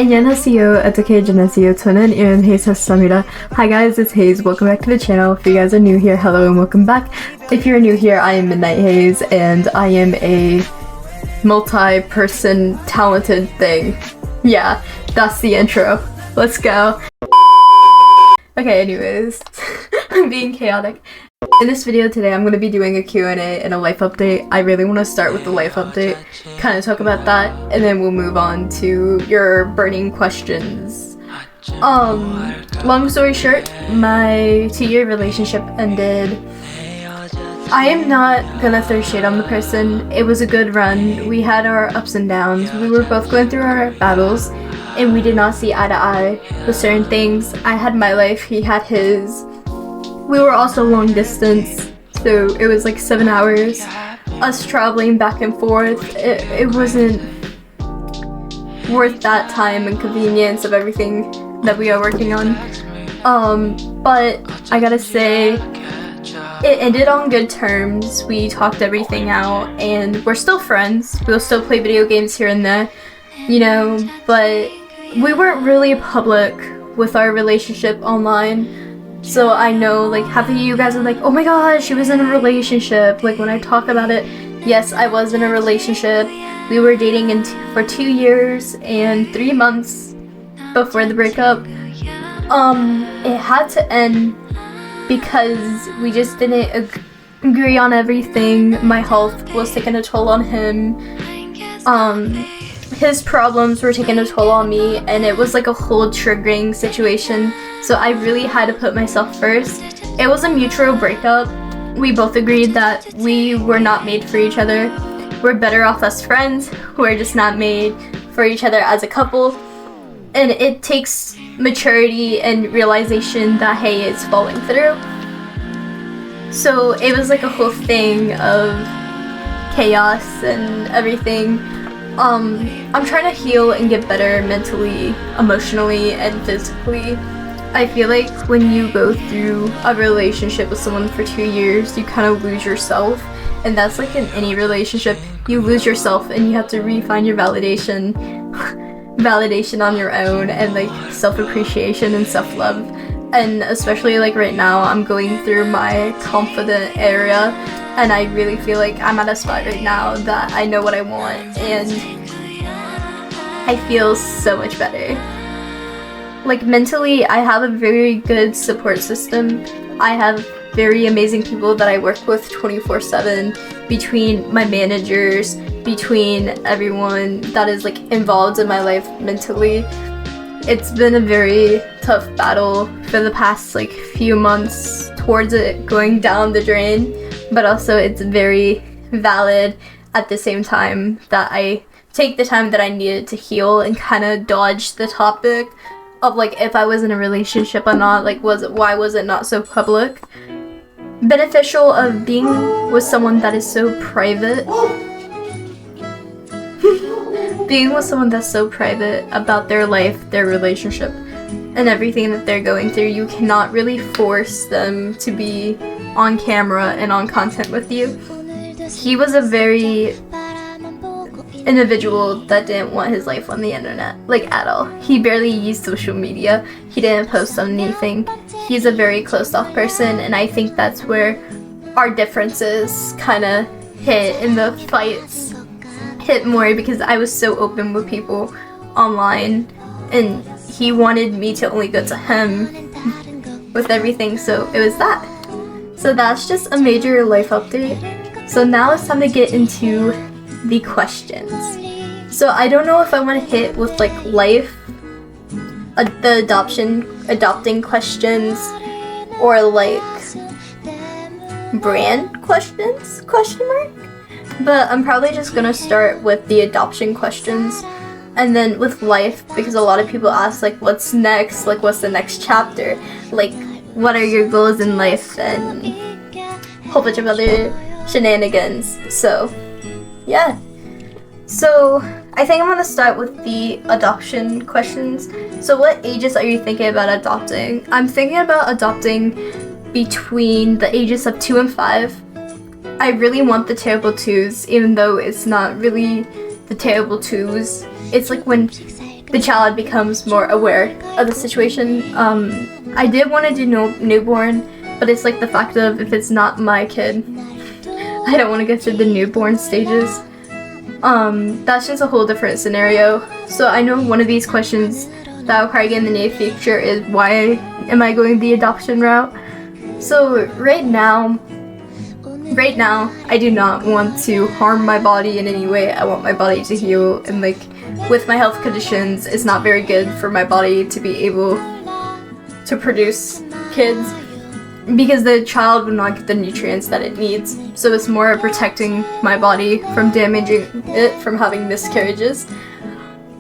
안녕하세요. 어떻게 지내세요? 저는 이런 헤이스입니다. Hi guys, it's Hayes. Welcome back to the channel. If you guys are new here, hello and welcome back. If you're new here, I am Midnight Hayes and I am a multi-person talented thing. Yeah, that's the intro. Let's go. Okay, anyways, I'm being chaotic. In this video today, I'm going to be doing a Q&A and a life update. I really want to start with the life update, kind of talk about that, and then we'll move on to your burning questions. Long story short, my 2-year relationship ended. I am not gonna throw shade on the person. It was a good run. We had our ups and downs. We were both going through our battles, and we did not see eye to eye with certain things. I had my life, he had his. We were also long distance, so it was like 7 hours. Us traveling back and forth, it wasn't worth that time and convenience of everything that we are working on. But I gotta say, it ended on good terms. We talked everything out, and we're still friends. We'll still play video games here and there, you know, but we weren't really public with our relationship online. So I know, like, half of you guys are like, oh my god, she was in a relationship. Like, when I talk about it, yes, I was in a relationship. We were dating for 2 years and 3 months before the breakup. It had to end because we just didn't agree on everything. My health was taking a toll on him. His problems were taking a toll on me, and it was like a whole triggering situation. So I really had to put myself first. It was a mutual breakup. We both agreed that we were not made for each other. We're better off as friends. We're just not made for each other as a couple. And it takes maturity and realization that, hey, it's falling through. So it was like a whole thing of chaos and everything. I'm trying to heal and get better mentally, emotionally, and physically. I feel like when you go through a relationship with someone for 2 years, you kind of lose yourself. And that's like in any relationship, you lose yourself and you have to re-find your validation on your own, and like self-appreciation and self-love. And especially like right now, I'm going through my confident area, and I really feel like I'm at a spot right now that I know what I want, and I feel so much better. Like mentally, I have a very good support system. I have very amazing people that I work with 24/7, between my managers, between everyone that is like involved in my life mentally. It's been a very tough battle for the past like few months towards it going down the drain, but also it's very valid at the same time that I take the time that I needed to heal and kind of dodge the topic of like if I was in a relationship or not, like why was it not so public? Beneficial of being with someone that is so private. Being with someone that's so private about their life, their relationship, and everything that they're going through, you cannot really force them to be on camera and on content with you. He was a very individual that didn't want his life on the internet, like at all. He barely used social media. He didn't post on anything. He's a very closed off person, and I think that's where our differences kind of hit, in the fights hit more, because I was so open with people online and he wanted me to only go to him with everything, so it was that. So that's just a major life update. So now it's time to get into the questions. So I don't know if I want to hit with like life, the adopting questions, or like brand questions, question mark? But I'm probably just gonna start with the adoption questions, and then with life, because a lot of people ask like what's next, like what's the next chapter, like what are your goals in life, and a whole bunch of other shenanigans. So yeah, so I think I'm gonna start with the adoption questions. So what ages are you thinking about adopting? I'm thinking about adopting between the ages of 2 and 5. I really want the terrible twos, even though it's not really the terrible twos. It's like when the child becomes more aware of the situation. I did want to do newborn, but it's like the fact of if it's not my kid, I don't want to go through the newborn stages. That's just a whole different scenario. So I know one of these questions that I'll probably get in the near future is why am I going the adoption route? So right now, I do not want to harm my body in any way. I want my body to heal, and like with my health conditions, it's not very good for my body to be able to produce kids because the child will not get the nutrients that it needs. So it's more protecting my body from damaging it from having miscarriages.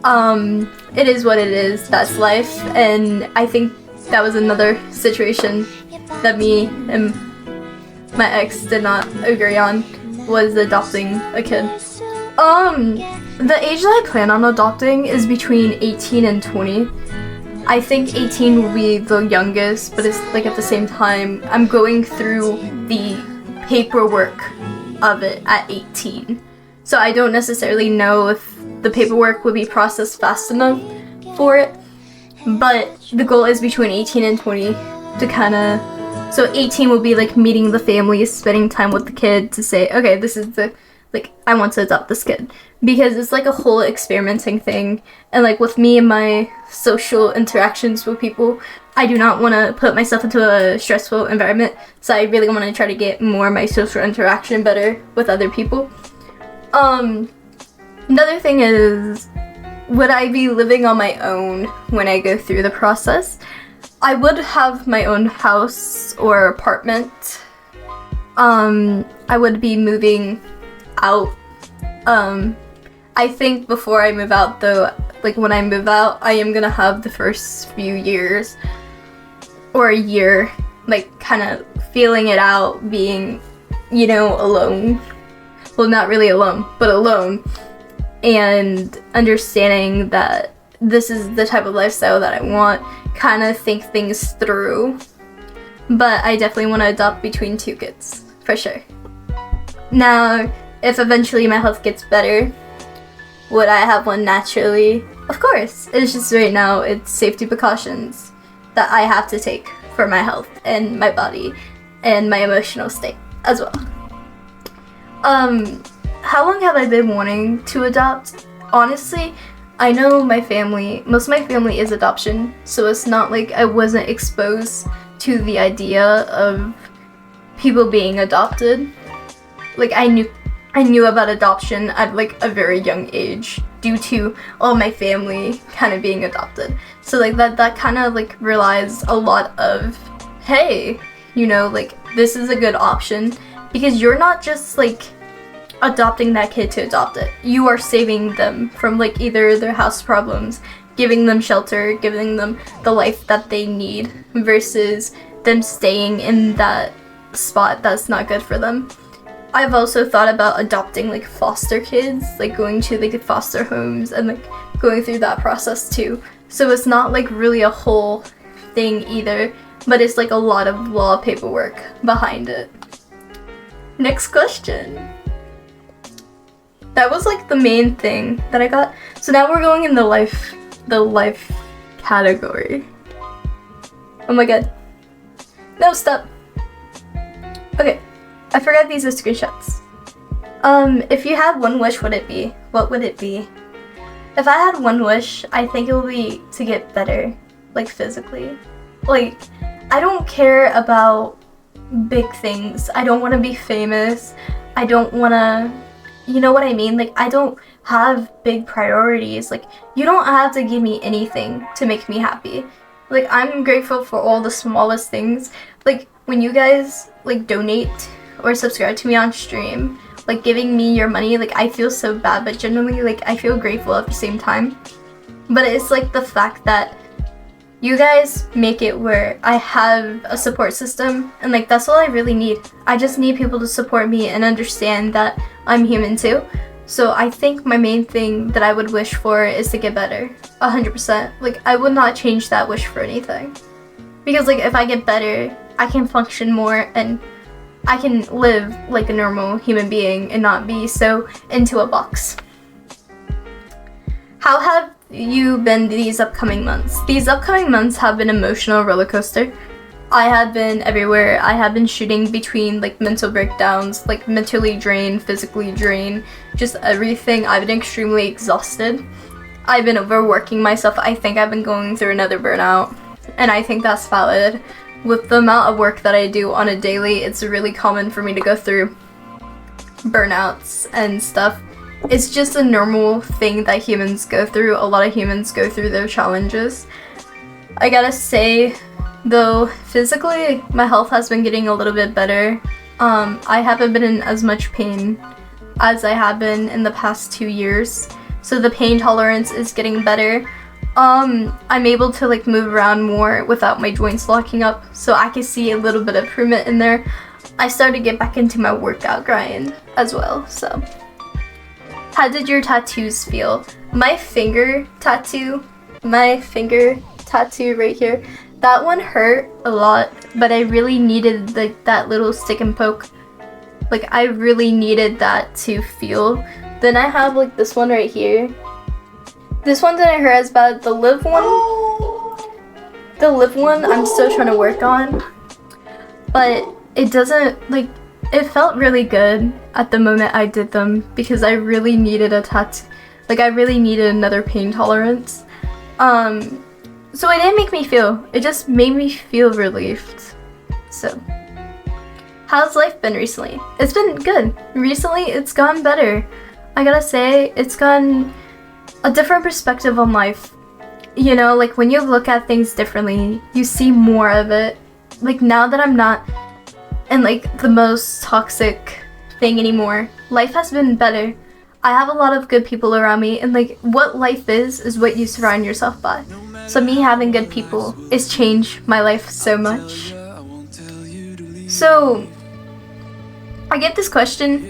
It is what it is. That's life, and I think that was another situation that me and my ex did not agree on, was adopting a kid. The age that I plan on adopting is between 18 and 20. I think 18 will be the youngest, but it's like at the same time, I'm going through the paperwork of it at 18. So I don't necessarily know if the paperwork would be processed fast enough for it, but the goal is between 18 and 20 to kind of, so 18 will be like meeting the family, spending time with the kid to say, okay, this is the, like, I want to adopt this kid, because it's like a whole experimenting thing. And like with me and my social interactions with people, I do not want to put myself into a stressful environment, so I really want to try to get more of my social interaction better with other people. Another thing is, would I be living on my own when I go through the process? I would have my own house or apartment. I would be moving out. I think before I move out though, like when I move out, I am gonna have the first few years or a year, like kind of feeling it out, being, you know, alone. Well, not really alone, but alone. And understanding that this is the type of lifestyle that I want, kind of think things through. But I definitely want to adopt between 2 kids, for sure. Now, if eventually my health gets better, would I have one naturally? Of course. It's just right now, it's safety precautions that I have to take for my health and my body and my emotional state as well. How long have I been wanting to adopt? Honestly, I know my family, most of my family is adoption, so it's not like I wasn't exposed to the idea of people being adopted. Like I knew about adoption at like a very young age due to all my family kind of being adopted. So like that kind of like relies a lot of, hey, you know, like this is a good option, because you're not just like adopting that kid to adopt it. You are saving them from like either their house problems, giving them shelter, giving them the life that they need, versus them staying in that spot that's not good for them. I've also thought about adopting like foster kids, like going to like foster homes and like going through that process too. So it's not like really a whole thing either, but it's like a lot of law paperwork behind it. Next question. That was like the main thing that I got. So now we're going in the life category. Oh my god. No, stop. Okay, I forgot these are screenshots. If you had one wish, what would it be? What would it be? If I had one wish, I think it would be to get better, like physically. Like, I don't care about big things. I don't want to be famous. I don't want to, you know what I mean? Like, I don't have big priorities. Like, you don't have to give me anything to make me happy. Like, I'm grateful for all the smallest things. Like, when you guys, like, donate or subscribe to me on stream, like, giving me your money, like, I feel so bad, but genuinely, like, I feel grateful at the same time. But it's, like, the fact that you guys make it where I have a support system, and, like, that's all I really need. I just need people to support me and understand that I'm human, too. So I think my main thing that I would wish for is to get better, 100%. Like, I would not change that wish for anything. Because, like, if I get better, I can function more, and I can live like a normal human being and not be so into a box. How have you been these upcoming months? These upcoming months have been emotional roller coaster. I have been everywhere. I have been shooting between like mental breakdowns, like mentally drained, physically drained, just everything. I've been extremely exhausted. I've been overworking myself. I think I've been going through another burnout, and I think that's valid. With the amount of work that I do on a daily, it's really common for me to go through burnouts and stuff. It's just a normal thing that humans go through. A lot of humans go through their challenges. I gotta say, though, physically, my health has been getting a little bit better. I haven't been in as much pain as I have been in the past 2 years. So the pain tolerance is getting better. I'm able to like move around more without my joints locking up. So I can see a little bit of improvement in there. I started to get back into my workout grind as well, so. How did your tattoos feel? My finger tattoo right here, that one hurt a lot, but I really needed like that little stick and poke. Like I really needed that to feel. Then I have like this one right here. This one didn't hurt as bad. The live one I'm still trying to work on, but it doesn't like, it felt really good at the moment I did them because I really needed a tattoo. Like I really needed another pain tolerance. So it didn't make me feel, it just made me feel relieved. So, how's life been recently? It's been good. Recently, it's gone better. I gotta say, it's gotten a different perspective on life. You know, like when you look at things differently, you see more of it. Like now that I'm not in like the most toxic thing anymore, life has been better. I have a lot of good people around me, and like what life is what you surround yourself by. So me having good people has changed my life so much. So I get this question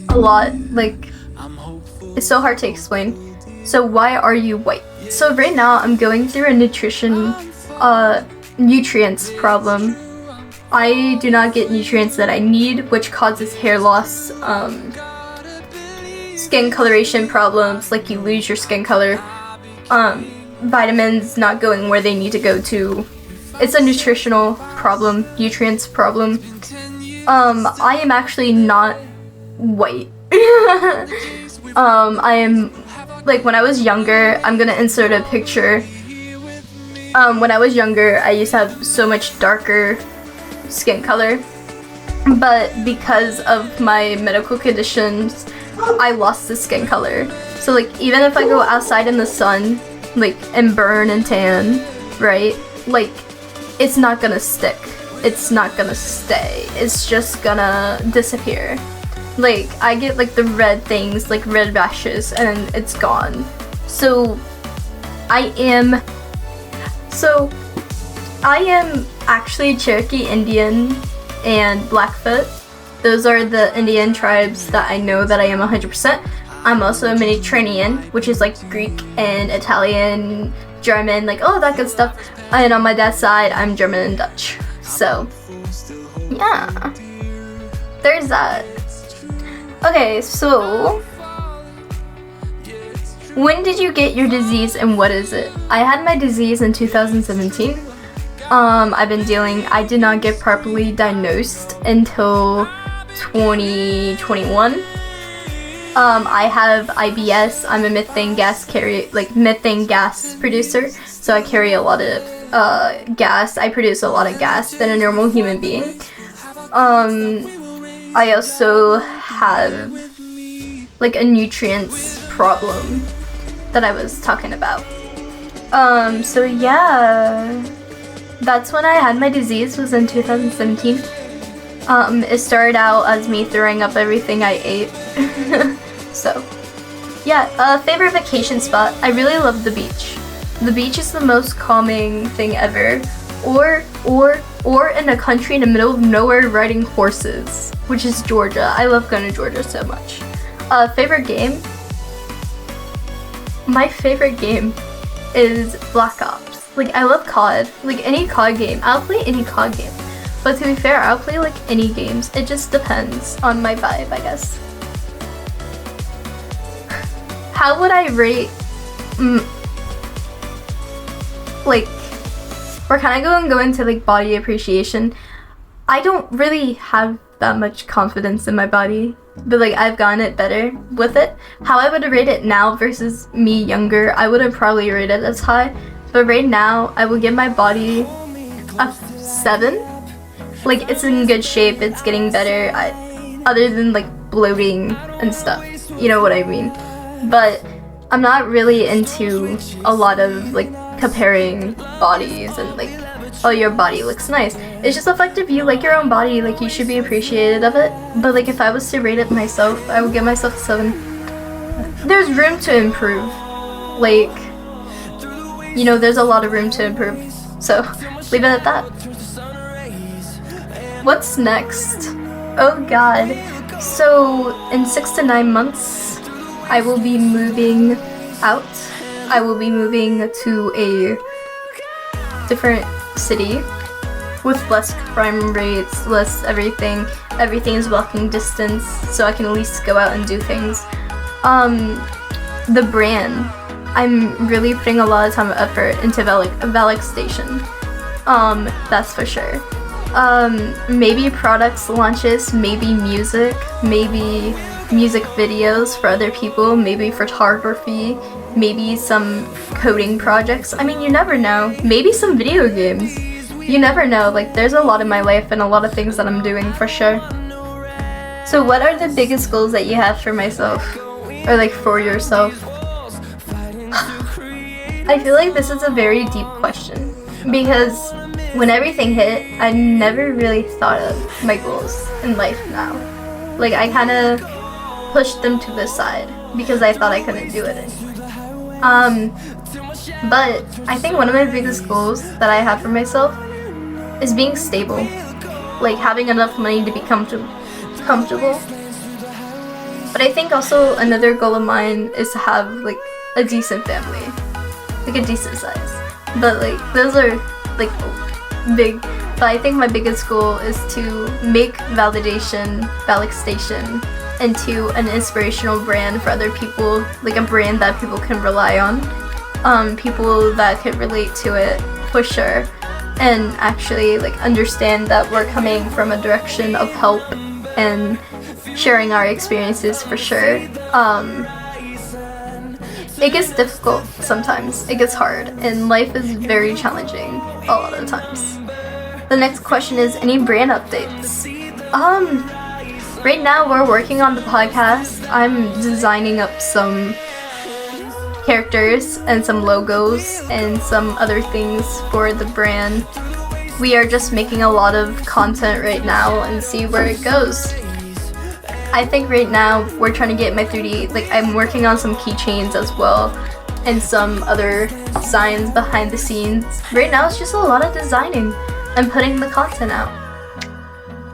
a lot, like it's so hard to explain. So why are you white? So right now I'm going through a nutrients problem. I do not get nutrients that I need, which causes hair loss, skin coloration problems, like you lose your skin color, vitamins not going where they need to go to. It's a nutritional problem, nutrients problem. I am actually not white. I am, like when I was younger, I'm gonna insert a picture. When I was younger, I used to have so much darker skin color, but because of my medical conditions, I lost the skin color. So like even if I go outside in the sun, like and burn and tan, right? Like it's not gonna stick. It's not gonna stay. It's just gonna disappear. Like I get like the red things, like red rashes, and it's gone. So I am actually Cherokee Indian and Blackfoot. Those are the Indian tribes that I know that I am 100%. I'm also a Mediterranean, which is like Greek and Italian, German, like all of that good stuff. And on my dad's side, I'm German and Dutch. So, yeah. There's that. Okay, so when did you get your disease and what is it? I had my disease in 2017. I did not get properly diagnosed until 2021. I have IBS. I'm a methane gas producer, so I carry a lot of gas. I produce a lot of gas than a normal human being. I also have like a nutrients problem that I was talking about. So yeah, that's when I had my disease, was in 2017. It started out as me throwing up everything I ate. So, yeah, favorite vacation spot. I really love the beach. The beach is the most calming thing ever. Or in a country in the middle of nowhere riding horses, which is Georgia. I love going to Georgia so much. Favorite game? My favorite game is Black Ops. Like, I love COD. Like, any COD game. I'll play any COD game. But to be fair, I'll play like any games. It just depends on my vibe, I guess. How would I rate like, we're kind of going to go into like body appreciation. I don't really have that much confidence in my body, but like I've gotten it better with it. How I would rate it now versus me younger, I wouldn't probably rate it as high, but right now I would give my body a 7. Like, it's in good shape, it's getting better, other than like bloating and stuff, you know what I mean. But I'm not really into a lot of like comparing bodies and like, oh, your body looks nice. It's just the fact if you like your own body, like, you should be appreciated of it. But like, if I was to rate it myself, I would give myself a 7. There's room to improve. Like, you know, there's a lot of room to improve. So leave it at that. What's next? Oh god. So in 6 to 9 months, I will be moving out. I will be moving to a different city with less crime rates, less everything. Everything is walking distance, so I can at least go out and do things. The brand, I'm really putting a lot of time and effort into Valak Station. That's for sure. Maybe products launches, maybe music videos for other people, maybe photography, maybe some coding projects. I mean, you never know. Maybe some video games. You never know. Like, there's a lot in my life and a lot of things that I'm doing for sure. So what are the biggest goals that you have for myself? Or like for yourself? I feel like this is a very deep question, because when everything hit, I never really thought of my goals in life now. Like, I kind of pushed them to the side because I thought I couldn't do it anymore. But I think one of my biggest goals that I have for myself is being stable. Like, having enough money to be comfortable. But I think also another goal of mine is to have like a decent family. Like a decent size. But like, those are like big. But I think my biggest goal is to make Valak Station into an inspirational brand for other people, like a brand that people can rely on, people that could relate to it for sure, and actually like understand that we're coming from a direction of help and sharing our experiences for sure. It gets difficult sometimes, it gets hard, and life is very challenging a lot of the times. The next question is, any brand updates? Right now we're working on the podcast. I'm designing up some characters and some logos and some other things for the brand. We are just making a lot of content right now and see where it goes. I think right now we're trying to get my 3D, like I'm working on some keychains as well and some other designs behind the scenes. Right now it's just a lot of designing and putting the content out.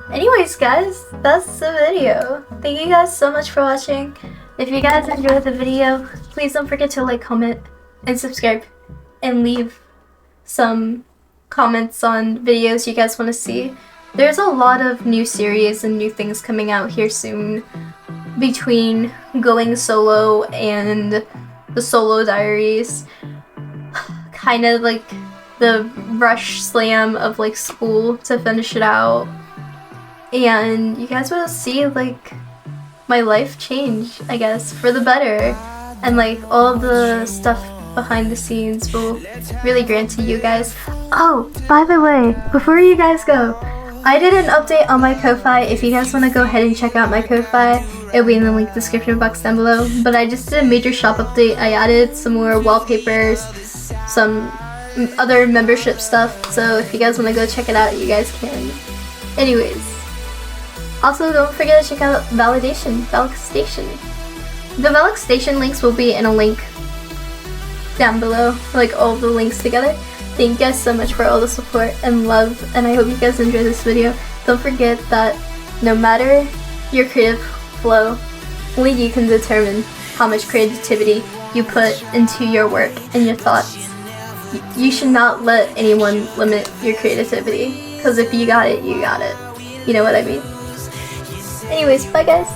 Anyways guys, that's the video. Thank you guys so much for watching. If you guys enjoyed the video, please don't forget to like, comment, and subscribe, and leave some comments on videos you guys want to see. There's a lot of new series and new things coming out here soon, between going solo and the Solo Diaries. Kind of like the rush slam of like school to finish it out. And you guys will see like my life change, I guess, for the better. And like all the stuff behind the scenes will really grant to you guys. Oh, by the way, before you guys go, I did an update on my Ko-Fi. If you guys want to go ahead and check out my Ko-Fi, it'll be in the link description box down below. But I just did a major shop update. I added some more wallpapers, some other membership stuff. So if you guys want to go check it out, you guys can. Anyways, also don't forget to check out Valak Station. The Valak Station links will be in a link down below, like all the links together. Thank you guys so much for all the support and love, and I hope you guys enjoyed this video. Don't forget that no matter your creative flow, only you can determine how much creativity you put into your work and your thoughts. You should not let anyone limit your creativity, because if you got it, you got it. You know what I mean? Anyways, bye guys!